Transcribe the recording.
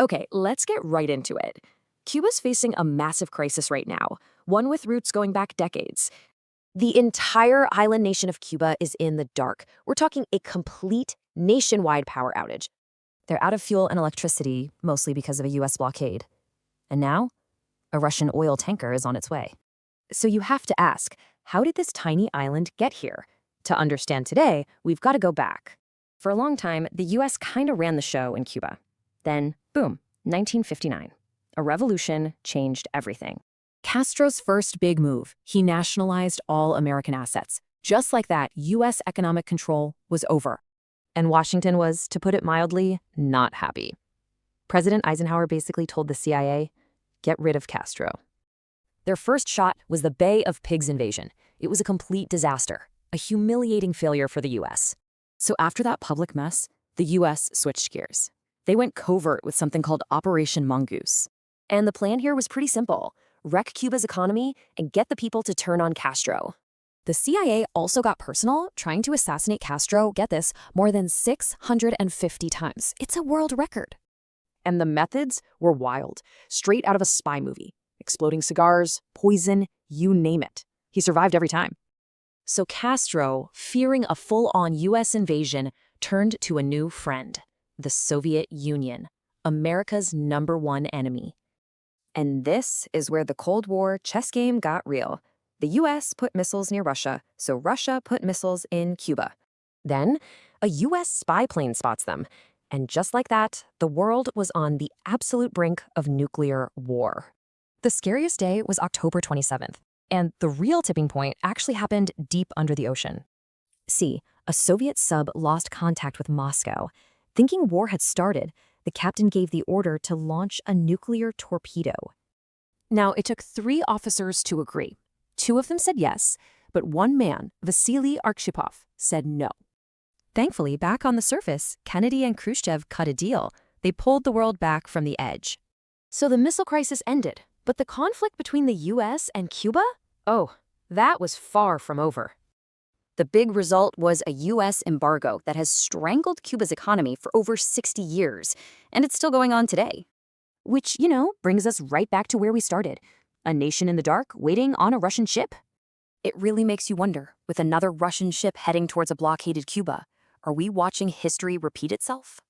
Okay, let's get right into it. Cuba's facing a massive crisis right now, one with roots going back decades. The entire island nation of Cuba is in the dark. We're talking a complete nationwide power outage. They're out of fuel and electricity, mostly because of a US blockade. And now, a Russian oil tanker is on its way. So you have to ask, how did this tiny island get here? To understand today, we've got to go back. For a long time, the US kind of ran the show in Cuba. Then, boom, 1959. A revolution changed everything. Castro's first big move, he nationalized all American assets. Just like that, US economic control was over. And Washington was, to put it mildly, not happy. President Eisenhower basically told the CIA, get rid of Castro. Their first shot was the Bay of Pigs invasion. It was a complete disaster, a humiliating failure for the US. So after that public mess, the US switched gears. They went covert with something called Operation Mongoose. And the plan here was pretty simple: wreck Cuba's economy and get the people to turn on Castro. The CIA also got personal, trying to assassinate Castro, get this, more than 650 times. It's a world record. And the methods were wild, straight out of a spy movie. Exploding cigars, poison, you name it. He survived every time. So Castro, fearing a full-on US invasion, turned to a new friend: the Soviet Union, America's #1 enemy. And this is where the Cold War chess game got real. The US put missiles near Russia, so Russia put missiles in Cuba. Then, a US spy plane spots them. And just like that, the world was on the absolute brink of nuclear war. The scariest day was October 27th, and the real tipping point actually happened deep under the ocean. See, a Soviet sub lost contact with Moscow. Thinking war had started, the captain gave the order to launch a nuclear torpedo. Now, it took 3 officers to agree. 2 of them said yes, but one man, Vasily Arkhipov, said no. Thankfully, back on the surface, Kennedy and Khrushchev cut a deal. They pulled the world back from the edge. So the missile crisis ended, but the conflict between the US and Cuba? Oh, that was far from over. The big result was a US embargo that has strangled Cuba's economy for over 60 years, and it's still going on today. Which, brings us right back to where we started. A nation in the dark waiting on a Russian ship? It really makes you wonder, with another Russian ship heading towards a blockaded Cuba, are we watching history repeat itself?